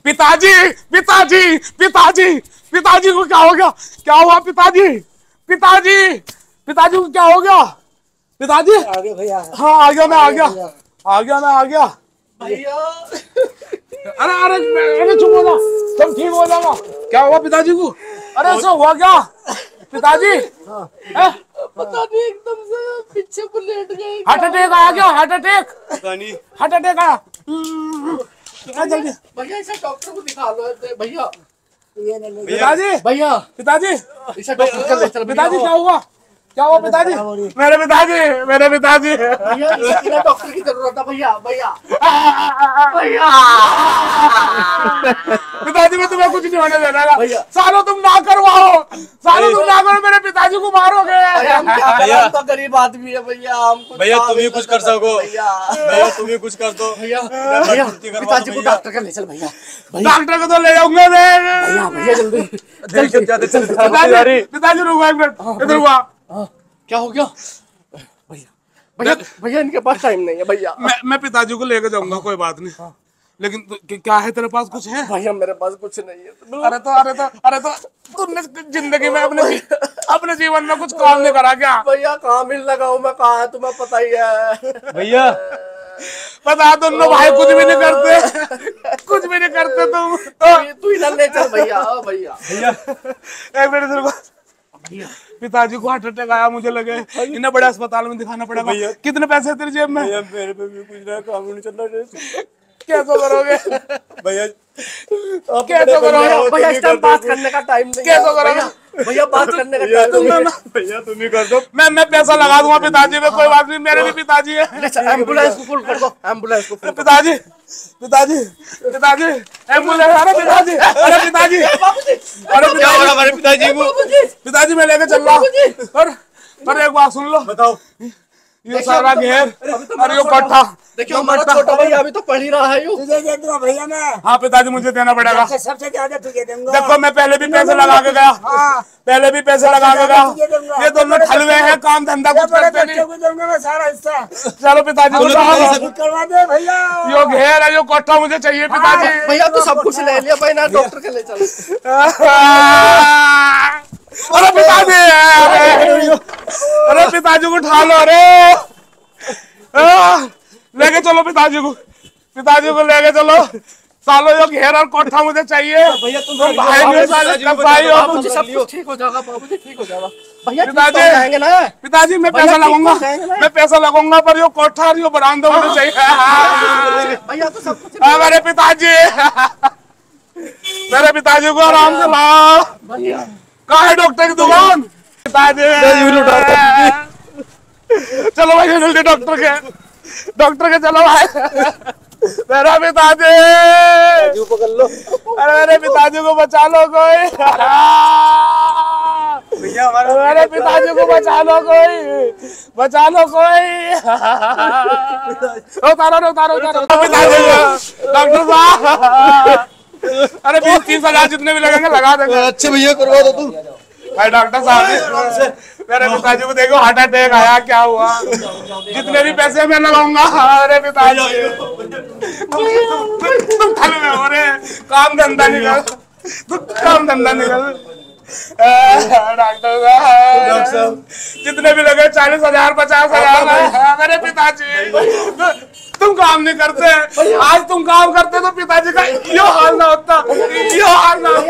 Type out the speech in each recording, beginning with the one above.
पिताजी पिताजी पिताजी पिताजी को क्या हो गया? क्या हुआ पिताजी? पिताजी पिताजी को क्या हो गया? पिताजी आ गया भैया। हाँ आ गया, मैं आ गया, आ गया, मैं आ गया भैया। अरे अरे अरे चुप हो जा, तुम ठीक हो जाओगा। क्या हुआ पिताजी को? अरे ऐसा हुआ क्या पिताजी? पता नहीं एकदम से पीछे को लेट गए। हार्ट अटैक आया क्या? Heart attack? हार्ट अटैक आया? जल्दी भैया इसे डॉक्टर को दिखा लो भैया। पिताजी भैया पिताजी इसे डॉक्टर का ले चल। पिताजी क्या हुआ? क्या हुआ पिताजी? मेरे पिताजी, मेरे पिताजी। भैया इसे डॉक्टर की जरूरत है भैया। भैया भैया पिताजी मैं तुम्हें कुछ नहीं होने देना भैया। सालों तुम ना करवाओ, सालों तुम ना करो, मेरे पिताजी को मारोगे। भैया तो गरीब आदमी है भैया। हम भैया तुम ही कुछ कर सको। भैया भैया तुम ही कुछ कर दो। भैया भैया पिताजी को डॉक्टर का ले चल भैया। डॉक्टर को तो ले जाऊंगा भैया भैया जल्दी पिताजी पिताजी रुको एक मिनट, इधर हुआ। क्या हो गया भैया? भैया भैया इनके पास टाइम नहीं है भैया। मैं पिताजी को लेकर जाऊंगा, कोई बात नहीं। लेकिन क्या है तेरे पास? कुछ है? भैया मेरे पास कुछ नहीं है। अरे तो तुमने जिंदगी में अपने जीवन में कुछ काम नहीं करा क्या? भैया कहाँ मिल लगा हूँ मैं, कहाँ है तुम्हें पता ही है भैया। पता दोनों भाई कुछ भी नहीं करते, कुछ भी नहीं करते तुम। तू इधर ले चल भैया। भैया भैया एक मिनट रुको। पिताजी को हार्ट अटैक आया, मुझे लगे इन्हें बड़े अस्पताल में दिखाना पड़ेगा। कितने पैसे है तेरी जेब में? भैया मेरे पे भी कुछ ना, काम नहीं चल रहा। कैसे करोगे भैया कैसे करोगे? भैया इस टाइम बात करने का टाइम नहीं कैसे है करोगे? भैया बात करने का टाइम नहीं है। भैया तुम ही कर दो। मैं पैसा लगा दूंगा पिताजी में, कोई बात नहीं, मेरे भी पिताजी है। एम्बुलेंस को फोन कर दो। एम्बुलेंस को पिताजी पिताजी पिताजी एम्बुलेंस। अरे पिताजी, अरे पिताजी, अरे क्या हो रहा हमारे पिताजी को? पिताजी मैं लेके चल रहा हूँ। पर एक बात सुन लो, बताओ। ये सारा घेर और ये कट्ठा देखियो हमारा छोटा भैया अभी तो पढ़ ही रहा है। तुझे दे दूंगा भैया मैं। हाँ पिताजी मुझे देना पड़ेगा। सबसे ज्यादा तुझे दूंगा। देखो मैं पहले भी पैसे लगा के गया, पहले भी पैसे लगा के गया। ये दोनों ठलवे हैं, काम धंधा कुछ करते नहीं। को दूंगा मैं सारा हिस्सा। चलो पिताजी को करवा दे भैया। यो घेर है, यो कट्ठा मुझे चाहिए पिताजी। भैया तो सब कुछ ले लिया भाई ना, डॉक्टर के ले चल। अरे पिताजी, अरे पिताजी को उठा लो। अरे लेके चलो पिताजी को, पिताजी को लेके चलो। सालो यो घेर और कोठा मुझे चाहिए। भैया तुम भाई मेरे साले कब भाई हो? बाबूजी सब कुछ ठीक हो जाएगा। बाबूजी ठीक हो जाएगा भैया। पिताजी जाएंगे ना पिताजी मैं पैसा लगाऊंगा, मैं पैसा लगाऊंगा, पर यो कोठा और यो बरामदा मुझे चाहिए। भैया तो सब कुछ। मेरे पिताजी, मेरे पिताजी को आराम से लाओ। भैया कहाँ है डॉक्टर की दुकान? पिताजी चलो भाई जल्दी डॉक्टर के चलो भाई। मेरा पिताजी पकड़ लो। अरे मेरे पिताजी को बचा लो कोई। भैया हमारा मेरे पिताजी को बचा लो कोई, बचा लो कोई। उतारो उतारो उतारो पिताजी। डॉक्टर साहब अरे 20-30 हजार जितने भी लगेंगे लगा देंगे। अच्छे भैया करवा दो तुम। भाई डॉक्टर साहब मेरे पिताजी को देखो हार्ट अटैक आया, क्या हुआ? जितने भी पैसे मैं लगाऊंगा। अरे पिताजी तुम थल में हो रहे, काम धंधा निकल, तुम काम धंधा निकल। डॉक्टर साहब जितने भी लगे 40,000 50,000 मेरे पिताजी। तुम काम नहीं करते, आज तुम काम करते तो पिताजी का यो हाल ना होता, यो हाल ना होता।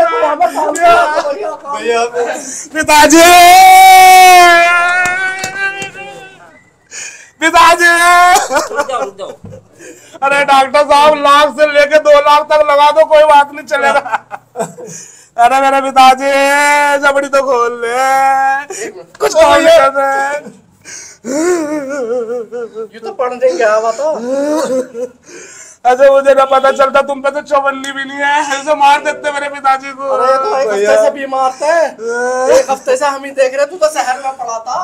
पिताजी पिताजी। अरे डॉक्टर साहब 1 लाख से लेके 2 लाख तक लगा दो, कोई बात नहीं चलेगा। अरे मेरे पिताजी जबड़ी तो खोल ले, कुछ काम नहीं करते। ये तो पढ़ने गया हुआ तो। अच्छा मुझे ना पता चलता, तुम पे तो चौबन्नी भी नहीं है, ऐसे मार देते मेरे पिताजी को। अरे तो 1 हफ्ते से बीमार थे, 1 हफ्ते से हम ही देख रहे। तू तो शहर में पड़ा था।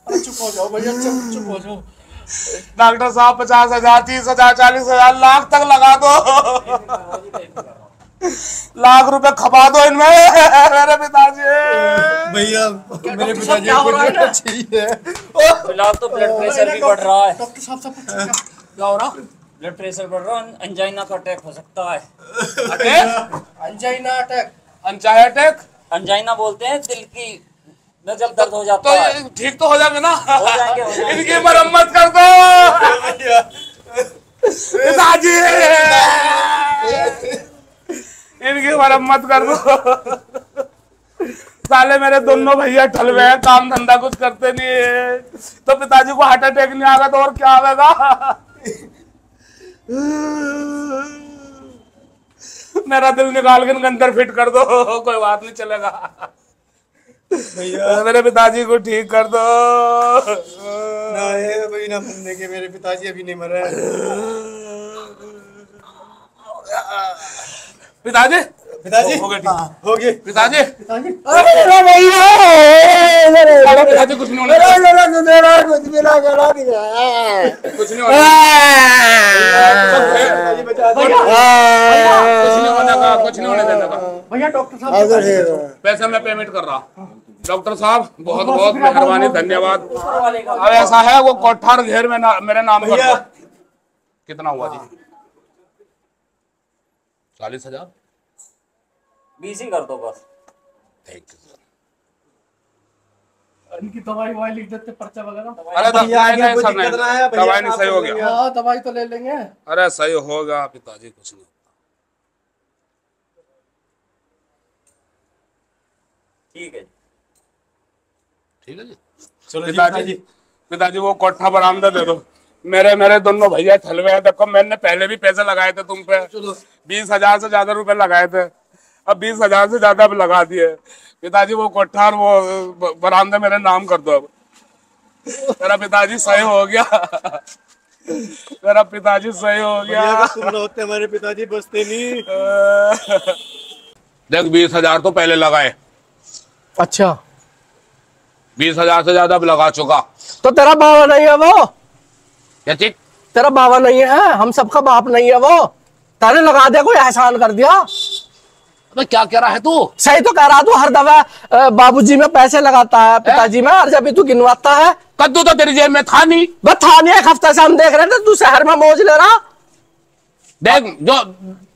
चुप हो जाओ भैया, चुप हो जाओ। डॉक्टर साहब 50,000 30,000 40,000 लाख तक लगा दो। लाख रुपए खपा दो इनमें मेरे पिताजी। भैया मेरे पिताजी क्या हो रहा है को ना? चाहिए। फिलहाल तो ब्लड प्रेशर भी बढ़ रहा है। डॉक्टर साहब सब कुछ क्या हो रहा? ब्लड प्रेशर बढ़ रहा है, अंजाइना का अटैक हो सकता है। Attack? Angina attack. Angina attack? Angina बोलते हैं दिल की में जब दर्द हो जाता तो है। ये ठीक तो हो जाएंगे ना? हो जाएंगे। इनकी मरम्मत कर दो पिताजी, इनकी मरम्मत कर दो। साले मेरे दोनों भैया ठलवे हैं, काम धंधा कुछ करते नहीं है, तो पिताजी को हार्ट अटैक नहीं आएगा तो और क्या आएगा? मेरा दिल निकाल के इनके अंदर फिट कर दो, कोई बात नहीं चलेगा। भैया मेरे पिताजी को ठीक कर दो। ना है भाई ना मरने के, मेरे पिताजी अभी नहीं मर रहे पिताजी पिताजी हो गए ठीक। हो गए पिताजी अरे भैया पिताजी कुछ नहीं होने मेरा मेरा कुछ भी ना करा दिया। कुछ नहीं होने पिताजी बचा दो। कुछ नहीं होने का, कुछ नहीं होने देने का। भैया डॉक्टर साहब पैसा मैं पेमेंट कर रहा। डॉक्टर साहब बहुत बहुत मेहरबानी, धन्यवाद। ऊपर वाले का अब ऐसा है वो कोठार घेर में मेरे नाम कर दो। कितना हुआ जी? 40,000। 20 ही कर दो बस। Thank you. इनकी दवाई ववाई लिख देते, पर्चा वगैरह। अरे भैया, दवाई आगे नहीं कोई सर, दिक्कत ना है, नहीं भैया, दवाई नहीं, आप सही हो बोलिए। गया। हाँ दवाई तो ले लेंगे। अरे सही होगा पिताजी, कुछ नहीं। ठीक है। ठीक है जी। चलो जी पिताजी, पिताजी वो कोठा बरामदा दे दो। मेरे दोनों भैया ठलवे हैं। देखो मैंने पहले भी पैसे लगाए थे तुम पे, 20,000 से ज्यादा रुपए लगाए थे, अब 20,000 से ज्यादा लगा दिए। पिताजी वो कोठा और वो बरामदा मेरे नाम कर दो। अब मेरा पिताजी सही हो गया, मेरा पिताजी सही हो भैया गया। अगर तुम ना होते हमारे पिताजी बचते नहीं। देख 20,000 तो पहले लगाए, अच्छा 20,000 से ज्यादा अब लगा चुका। तो तेरा बाबा नहीं है वो? क्या चीज? तेरा बाबा नहीं है, हम सबका बाप नहीं है वो। तारे लगा दिया, कोई एहसान कर दिया। अबे क्या कह रहा है तू? सही तो कह रहा तू, हर दफा बाबूजी में पैसे लगाता है, पिताजी में, और जब भी तू गिनवाता है। कद्दू तो तेरी जेब में था नहीं। बस था नहीं, एक हफ्ते से हम देख रहे थे तू शहर में मौज ले रहा। देख जो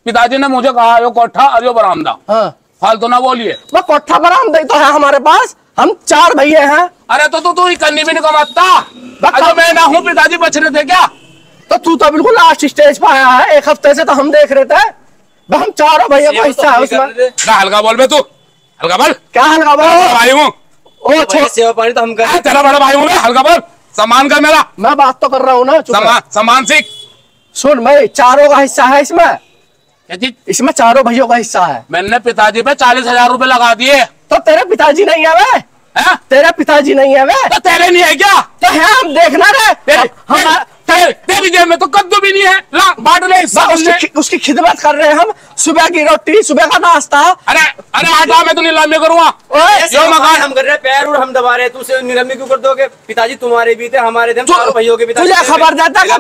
पिताजी ने मुझे कहा, यो कोठा और यो बरामदा, हाँ फालतू ना बोलिए। वो कोठा बरामदा तो है हमारे पास, हम 4 भैया हैं। अरे तो तू ही कन्नी भी नहीं कमाता। अच्छा मैं ना हूँ, पिताजी बच रहे थे क्या? तो तू तो बिल्कुल लास्ट स्टेज पे आया है, एक हफ्ते से तो हम देख रहे थे। हम 4 भैया का हिस्सा है उसमें। ना हल्का बोल बे तू, हल्का बोल। क्या हल्का बोल? भाई हूँ, ओ छोड़, सेवा पानी तो हम कर। तेरा बड़ा भाई हूँ मैं, हल्का बोल। सम्मान कर मेरा, मैं बात तो कर रहा हूँ ना। चुप रह। सम्मान सीख। सुन भाई, 4 का हिस्सा है इसमें, क्या चीज? इसमें 4 भैयों का हिस्सा है। मैंने पिताजी पे 40,000 रुपए लगा दिए। तो तेरे पिताजी नहीं है वे? हैं? तेरे पिताजी नहीं है वे? तो तेरे नहीं है क्या? तो है, हम देखना रे। तेरी जेब में तो कद्दू भी नहीं है। ला बांट ले हिस्सा उसने। उसकी खिदमत कर रहे हैं हम। सुबह की रोटी, सुबह का नाश्ता। अरे अरे आटा मैं तो नीलामी करूंगा। यो मकान हम कर रहे हैं, पैर और हम दबा रहे हैं, तू उसे निरम्मी क्यों कर दोगे? पिताजी तुम्हारे भी थे, हमारे थे, हम चारों भाइयों के पिताजी। तुझे खबर देता कि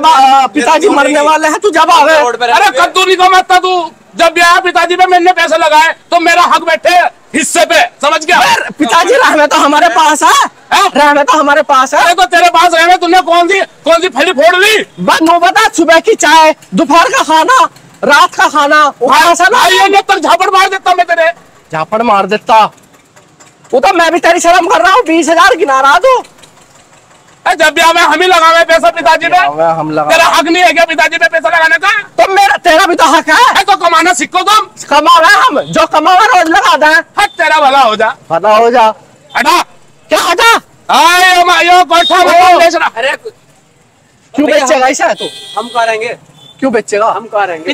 पिताजी मरने वाले हैं, तू जब आवे। अरे कद्दू नहीं कमाता तू। जब भी आया पिताजी पे मैंने पैसे लगाए तो मेरा हक बैठे हिस्से पे, समझ गया? पिताजी रहमे तो हमारे पास है, रहमे तो हमारे पास है। अरे तो तेरे पास रहने तूने कौन सी फली फोड़ ली? बस नो बता, सुबह की चाय, दोपहर का खाना, रात का खाना, ये तक झापड़ मार देता मैं तेरे। झापड़ मार देता। वो तो मैं भी तेरी शर्म कर रहा हूँ, 20,000 गिना रहा तू। जब भी आवे हम ही लगावे पैसा पिताजी पे। हम लगा। तेरा हक नहीं है क्या पिताजी पे पैसा लगाने का? तो मेरा तेरा भी तो हक है। तो कमाना सीखो तुम। कमावे हम, जो कमावे रोज लगा दे। हट तेरा भला हो जा। भला हो जा। हटा। क्या हटा? यो कोठा मकान बेच रहा। अरे क्यों बेचेगा ऐसा तू? हम करेंगे, क्यों बेचेगा? हम करेंगे।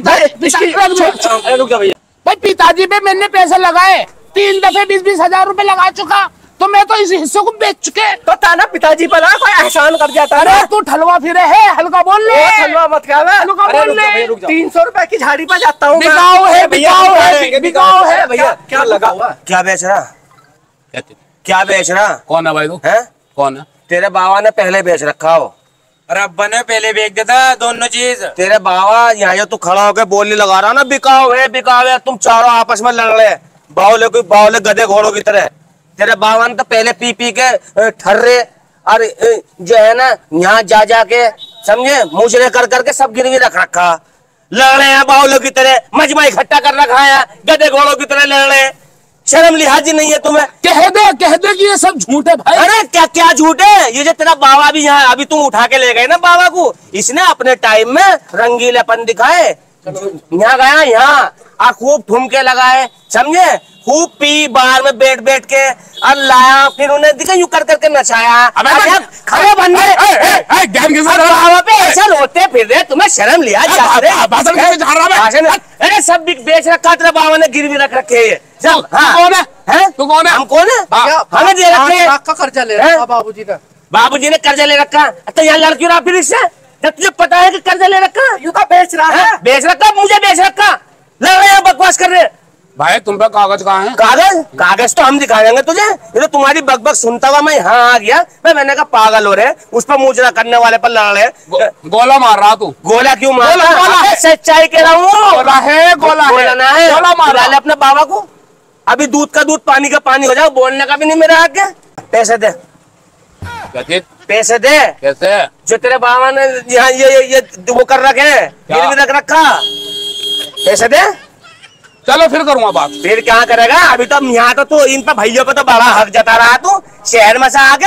इसकी रुक जा भैया। भाई पिताजी पे मैंने पैसे लगाए, 3 दफे 20-20 हजार रुपए लगा चुका, तो मैं तो इस हिस्से को बेच चुके। तो ताना पिताजी पर कोई एहसान कर जाता है। तू ठलवा फिरे है, हल्का बोल ले। हलवा मत खावे, हल्का अरे बोल रुक जा ले। भैया, रुक जा। 300 रुपए की झाड़ी पर जाता हूँ। बिकाऊ है, बिकाऊ है, बिकाऊ है। भैया क्या लगा हुआ? क्या बेच रहा? क्या बेच रहा? कौन है भाई तू? है कौन है? तेरे बाबा ने पहले बेच रखा हो, रब्बा ने पहले बेच देता दोनों चीज। तेरे बाबा यहाँ जो तू खड़ा होकर बोलने लगा रहा ना बिकाओ है, तुम चारों आपस में लड़ रहे बावले गधे घोड़ों की तरह। तेरे बाबा ने तो पहले पी पी के ठर्रे और जो है ना यहाँ जा जाके समझे मुझे कर करके सब गिरवी रख रखा। लड़ रहे हैं बावलों की तरह, मजमा इकट्ठा कर रखा है, गधे घोड़ों की तरह लड़ रहे हैं। शर्म लिहाज नहीं है तुम्हें? कह दे कि ये सब झूठ है भाई। अरे क्या क्या झूठ है? ये जो तेरा बाबा भी यहाँ अभी तुम उठा के ले गए ना बाबा को, इसने अपने टाइम में रंगीलेपन दिखाए। यहाँ गया यहाँ और खूब ठुमके लगाए समझे, खूब पी बार में बैठ बैठ के और लाया, फिर उन्हें दिखा यूं कर करके नचाया। खड़े बंदे बाबा पे ऐसा रोते फिर रहे, तुम्हें शर्म लिया? अरे सब बेच रखा तेरे बाबा ने, गिरवी रख रखे है सब। तू कौन है? हम कौन है? हमें दे रखे का कर्जा ले रहा बाबूजी का। बाबूजी ने कर्जा ले रखा। तो यहाँ लड़की रहा फिर इससे, जब तुझे पता है कि कर्जा ले रखा, यूं का बेच रहा है। बेच रखा, मुझे बेच रखा, लड़ रहे हैं बकवास कर रहे। भाई तुम पे कागज कहाँ है? कागज तो हम दिखा देंगे तुझे। ये तो तुम्हारी बकबक सुनता हुआ मैं यहाँ आ गया। मैंने कहा पागल हो रहे, उस पर मुजरा करने वाले पर लड़ रहे। गोला मार रहा तू? गोला क्यों मार रहा? सच्चाई कह रहा हूँ। गोला ना है, गोला मार अपने बाबा को। अभी दूध का दूध पानी का पानी हो जाओ, बोलने का भी नहीं मेरा हक है। पैसे दे, पैसे दे। कैसे? जो तेरे बाबा ने यहाँ ये वो कर रखे, गिरवी रख रखा, पैसे दे। चलो फिर करूंगा बात। फिर क्या करेगा? अभी तो यहाँ तो तू इन पर भैया पे तो बड़ा हक जता रहा तू, शहर में से आके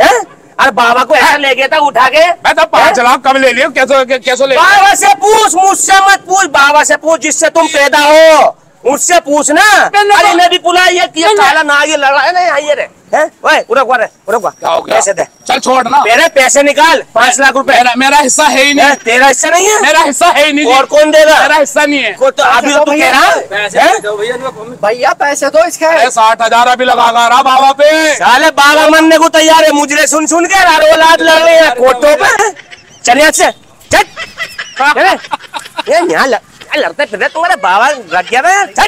हैं। अरे बाबा को ऐसा ले गया था उठा के। मैं तो 5 लाख कब ले लिया? कैसे ले? बाबा से पूछ, मुझसे मत पूछ। बाबा से पूछ जिससे तुम पैदा हो, उससे पूछना। अरे ने भी बुलाया ये काला ना, ये लड़ रहा है ना, आइए रे पैसे दे। चल छोड़ ना, मेरे पैसे निकाल। 5 लाख रुपए मेरा हिस्सा है ही नहीं। तेरा हिस्सा नहीं है? मेरा हिस्सा है ही नहीं। और कौन देगा? मेरा हिस्सा नहीं है। तो अभी तो तू कह रहा भैया पैसे दो इसके। 60,000 अभी लगा रहा बाबा पे। साले बाबा मरने को तैयार है, मुझे सुन सुन के औलाद लड़ रहे हैं कोटों पे। चलिए से यहाँ लड़ते फिर तुम्हारे बाबा रख गया था।